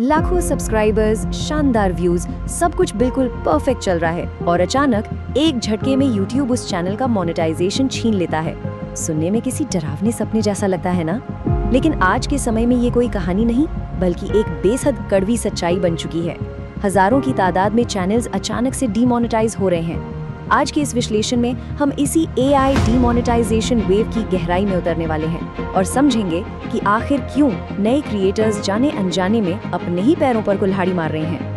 लाखों सब्सक्राइबर्स, शानदार व्यूज, सब कुछ बिल्कुल परफेक्ट चल रहा है और अचानक एक झटके में YouTube उस चैनल का मोनेटाइजेशन छीन लेता है। सुनने में किसी डरावने सपने जैसा लगता है ना? लेकिन आज के समय में ये कोई कहानी नहीं, बल्कि एक बेहद कड़वी सच्चाई बन चुकी है। हजारों की तादाद में चैनल्स अचानक से डीमोनेटाइज हो रहे हैं। आज के इस विश्लेषण में हम इसी AI डीमोनेटाइजेशन वेव की गहराई में उतरने वाले हैं और समझेंगे कि आखिर क्यों नए क्रिएटर्स जाने अनजाने में अपने ही पैरों पर कुल्हाड़ी मार रहे हैं।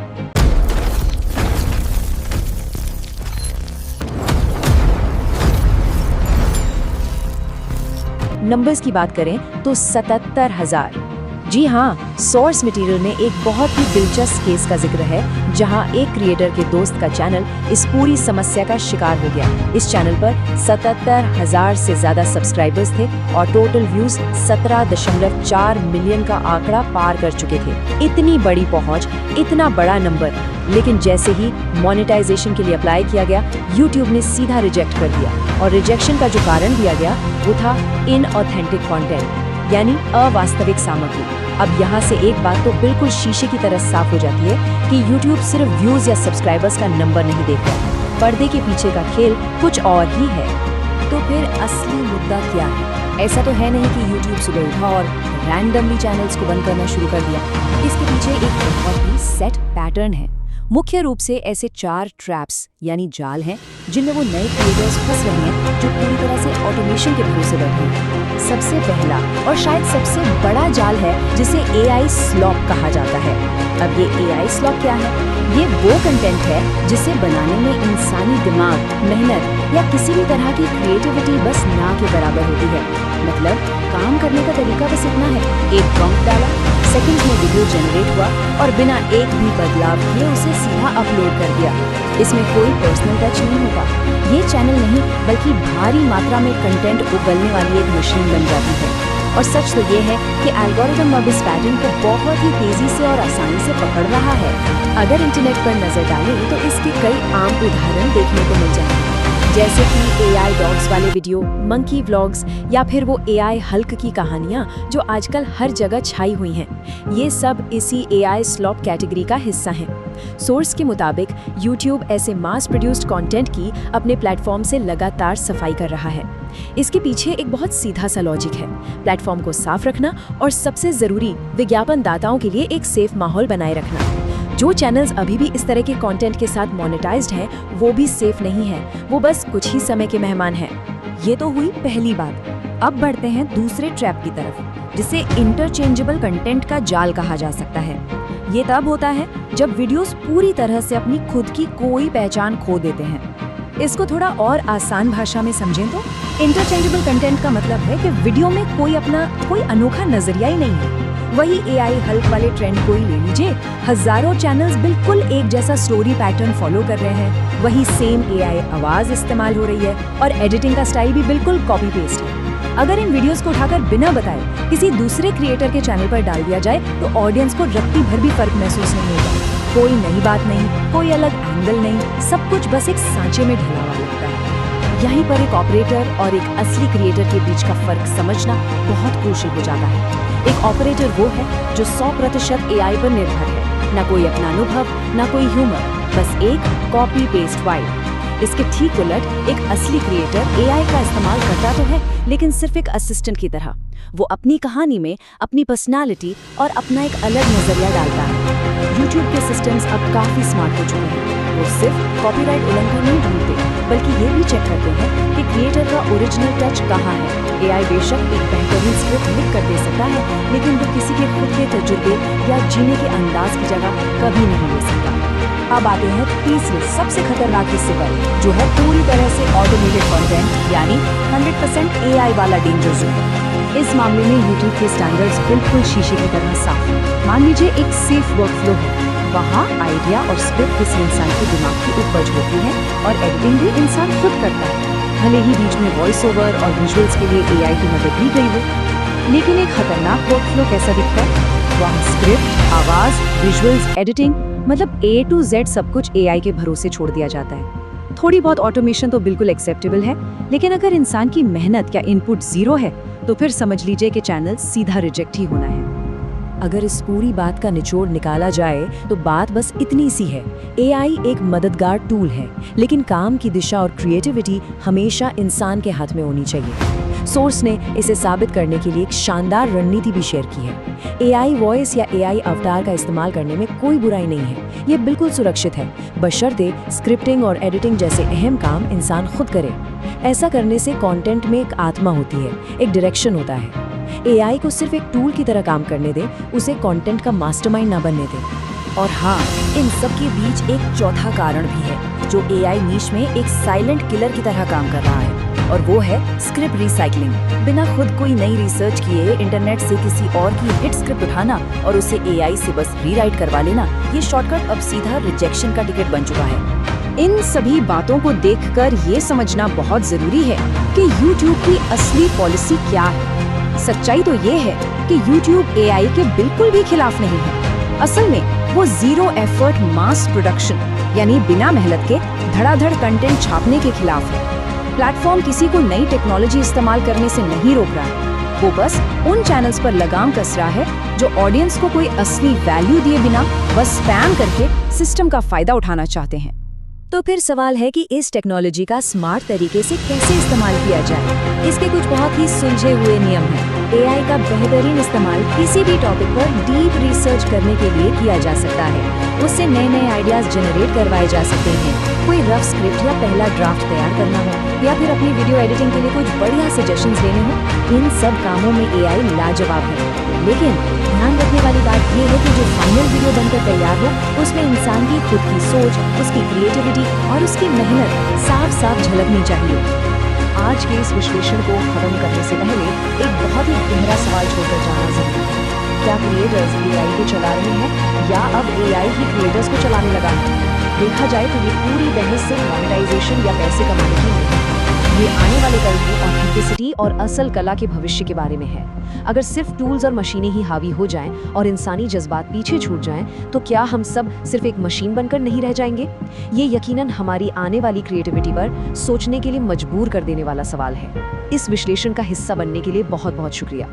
नंबर्स की बात करें तो 77,000। जी हाँ, सोर्स मटेरियल में एक बहुत ही दिलचस्प केस का जिक्र है जहां एक क्रिएटर के दोस्त का चैनल इस पूरी समस्या का शिकार हो गया। इस चैनल पर 77,000 से ज्यादा सब्सक्राइबर्स थे और टोटल व्यूज 17.4 मिलियन का आंकड़ा पार कर चुके थे। इतनी बड़ी पहुंच, इतना बड़ा नंबर, लेकिन जैसे ही मोनेटाइजेशन के लिए अप्लाई किया गया, YouTube ने सीधा रिजेक्ट कर दिया। और रिजेक्शन का जो कारण दिया गया वो था इनऑथेंटिक कंटेंट, यानी अवास्तविक सामग्री। अब यहाँ से एक बात तो बिल्कुल शीशे की तरह साफ हो जाती है कि YouTube सिर्फ व्यूज या सब्सक्राइबर्स का नंबर नहीं देखता, पर्दे के पीछे का खेल कुछ और ही है। तो फिर असली मुद्दा क्या है? ऐसा तो है नहीं कि YouTube सुबह उठा और रैंडमली चैनल्स को बंद करना शुरू कर दिया। इसके पीछे एक बहुत ही सेट पैटर्न है। मुख्य रूप से ऐसे 4 ट्रैप्स यानी जाल हैं जिनमें वो नए क्रिएटर्स फंस रहे हैं जो पूरी तरह से ऑटोमेशन के भरोसे बैठे हैं। सबसे पहला और शायद सबसे बड़ा जाल है जिसे AI स्लॉप कहा जाता है। अब ये AI स्लॉप क्या है? ये वो कंटेंट है जिसे बनाने में इंसानी दिमाग, मेहनत या किसी भी तरह की क्रिएटिविटी बस ना के बराबर होती है। मतलब काम करने का तरीका बस इतना है, एक प्रॉम्प्ट डाला, सेकंड्स में वीडियो जनरेट हुआ और बिना एक भी बदलाव किए उसे सीधा अपलोड कर दिया। इसमें कोई पर्सनल टच नहीं होता। ये चैनल नहीं बल्कि भारी मात्रा में कंटेंट उगलने वाली एक मशीन बन जाती है। और सच तो ये है कि एल्गोरिथम अब इस पैटर्न को बहुत ही तेजी से और आसानी से पकड़ रहा है। अगर इंटरनेट पर नजर डालें तो इसके कई आम उदाहरण देखने को मिल जाएंगे, जैसे कि AI डॉग्स वाले वीडियो, मंकी व्लॉग्स या फिर वो AI हल्क की कहानियाँ जो आजकल हर जगह छाई हुई हैं। ये सब इसी AI स्लॉप कैटेगरी का हिस्सा हैं। सोर्स के मुताबिक YouTube ऐसे मास प्रोड्यूस्ड कंटेंट की अपने प्लेटफॉर्म से लगातार सफाई कर रहा है। इसके पीछे एक बहुत सीधा सा लॉजिक है, प्लेटफॉर्म को साफ रखना और सबसे जरूरी विज्ञापन दाताओं के लिए एक सेफ माहौल बनाए रखना। जो चैनल्स अभी भी इस तरह के कंटेंट के साथ मोनेटाइज्ड हैं, वो भी सेफ नहीं है, वो बस कुछ ही समय के मेहमान हैं। ये तो हुई पहली बात। अब बढ़ते हैं दूसरे ट्रैप की तरफ, जिसे इंटरचेंजेबल कंटेंट का जाल कहा जा सकता है। ये तब होता है जब वीडियोस पूरी तरह से अपनी खुद की कोई पहचान खो देते हैं। इसको थोड़ा और आसान भाषा में समझें तो इंटरचेंजेबल कंटेंट का मतलब है कि वीडियो में कोई अनोखा नजरिया ही नहीं है। वही AI हल्क वाले ट्रेंड को ही ले लीजिए, हजारों चैनल्स बिल्कुल एक जैसा स्टोरी पैटर्न फॉलो कर रहे हैं, वही सेम AI आवाज इस्तेमाल हो रही है और एडिटिंग का स्टाइल भी बिल्कुल कॉपी पेस्ट है। अगर इन वीडियोस को उठाकर बिना बताए किसी दूसरे क्रिएटर के चैनल पर डाल दिया जाए तो ऑडियंस को रत्ती भर भी फर्क महसूस नहीं होगा। कोई नई बात नहीं, कोई अलग एंगल नहीं, सब कुछ बस एक सांचे में ढला हुआ लगता है। यहीं पर एक ऑपरेटर और एक असली क्रिएटर के बीच का फर्क समझना बहुत क्रूशियल हो जाता है। एक ऑपरेटर वो है जो 100% AI पर निर्भर है, ना कोई अपना अनुभव, ना कोई ह्यूमर, बस एक कॉपी पेस्ट वाइब। इसके ठीक उलट एक असली क्रिएटर AI का इस्तेमाल करता तो है, लेकिन सिर्फ एक असिस्टेंट की तरह। वो अपनी कहानी में अपनी पर्सनालिटी और अपना एक अलग नजरिया डालता है। YouTube के सिस्टम्स अब काफी स्मार्ट हो चुके हैं। वो सिर्फ कॉपीराइट उल्लंघन नहीं ढूंढते, बल्कि ये भी चेक करते हैं कि क्रिएटर का ओरिजिनल टच कहाँ है। AI बेशक एक बेहतरीन स्क्रिप्ट लिख कर दे सकता है, लेकिन वो किसी के खुद के तजुर्बे या जीने के अंदाज की जगह कभी नहीं ले सकता। अब आते हैं तीसरे सबसे खतरनाक हिस्से पर, जो है पूरी तरह से ऑटोमेटेड कंटेंट, यानी 100% AI वाला डेंजर जोन। इस मामले में YouTube के स्टैंडर्ड्स बिल्कुल शीशे की तरह साफ हैं। मान लीजिए एक सेफ वर्कफ्लो है, वहाँ आइडिया और स्क्रिप्ट किसी इंसान के दिमाग की उपज होती है और एडिटिंग भी इंसान खुद करता है, भले ही बीच में वॉइस ओवर और विजुअल्स के लिए AI की मदद ली गई हो। लेकिन एक खतरनाक वर्कफ्लो कैसा दिखता है? वहाँ स्क्रिप्ट, आवाज, विजुअल्स, एडिटिंग, मतलब A to Z सब कुछ AI के भरोसे छोड़ दिया जाता है। थोड़ी बहुत ऑटोमेशन तो बिल्कुल एक्सेप्टेबल है, लेकिन अगर इंसान की मेहनत या इनपुट जीरो है तो फिर समझ लीजिए कि चैनल सीधा रिजेक्ट ही होना है। अगर इस पूरी बात का निचोड़ निकाला जाए तो बात बस इतनी सी है। एआई एक मददगार टूल है, लेकिन काम की दिशा और क्रिएटिविटी हमेशा इंसान के हाथ में होनी चाहिए। सोर्स ने इसे साबित करने के लिए एक शानदार रणनीति भी शेयर की है। एआई वॉइस या एआई अवतार का इस्तेमाल करने में कोई बुराई नहीं है। ये बिल्कुल सुरक्षित है, बशर्ते स्क्रिप्टिंग और एडिटिंग जैसे अहम काम इंसान खुद करे। ऐसा करने से कंटेंट में एक आत्मा होती है, एक डायरेक्शन होता है। एआई को सिर्फ एक टूल की तरह काम करने दे, उसे कंटेंट का मास्टरमाइंड ना बनने दे। और हाँ, इन सब के बीच एक चौथा कारण भी है जो एआई नीश में एक साइलेंट किलर की तरह काम कर रहा है, और वो है स्क्रिप्ट रिसाइकलिंग। बिना खुद कोई नई रिसर्च किए इंटरनेट से किसी और की हिट स्क्रिप्ट उठाना और उसे एआई से बस रीराइट करवा लेना, ये शॉर्टकट अब सीधा रिजेक्शन का टिकट बन चुका है। इन सभी बातों को देखकर ये समझना बहुत जरूरी है कि YouTube की असली पॉलिसी क्या है। सच्चाई तो ये है कि YouTube एआई के बिल्कुल भी खिलाफ नहीं है। असल में वो जीरो एफर्ट मास प्रोडक्शन यानी बिना मेहनत के धड़ाधड़ कंटेंट छापने के खिलाफ है। प्लेटफॉर्म किसी को नई टेक्नोलॉजी इस्तेमाल करने से नहीं रोक रहा है, वो बस उन चैनल्स पर लगाम कस रहा है जो ऑडियंस को कोई असली वैल्यू दिए बिना बस स्पैम करके सिस्टम का फायदा उठाना चाहते हैं। तो फिर सवाल है कि इस टेक्नोलॉजी का स्मार्ट तरीके से कैसे इस्तेमाल किया जाए। इसके कुछ बहुत ही सुलझे हुए नियम हैं। एआई का बेहतरीन इस्तेमाल किसी भी टॉपिक पर डीप रिसर्च करने के लिए किया जा सकता है। उससे नए नए आइडियाज जनरेट करवाए जा सकते हैं। कोई रफ स्क्रिप्ट या पहला ड्राफ्ट तैयार करना हो या फिर अपनी वीडियो एडिटिंग के लिए कुछ बढ़िया सजेशंस देने हो, इन सब कामों में एआई लाजवाब है। लेकिन ध्यान रखने वाली बात यह है कि जो फाइनल वीडियो बनकर तैयार हो, उसमें इंसान की खुद की सोच, उसकी क्रिएटिविटी और उसकी मेहनत साफ साफ झलकनी चाहिए। आज के इस विश्लेषण को खत्म करने से पहले एक बहुत ही गहरा सवाल छोड़कर जाना जरूरी है। क्या क्रिएटर्स एआई को चला रहे हैं या अब एआई ही क्रिएटर्स को चलाने लगा है? देखा जाए तो ये पूरी बहस सिर्फ मोनेटाइजेशन या पैसे कमाने की नहीं है। ये आने वाले कल की ऑथेंटिसिटी और असल कला के भविष्य के बारे में है। अगर सिर्फ टूल्स और मशीनें ही हावी हो जाएं और इंसानी जज्बात पीछे छूट जाएं, तो क्या हम सब सिर्फ एक मशीन बनकर नहीं रह जाएंगे? ये यकीनन हमारी आने वाली क्रिएटिविटी पर सोचने के लिए मजबूर कर देने वाला सवाल है। इस विश्लेषण का हिस्सा बनने के लिए बहुत बहुत शुक्रिया।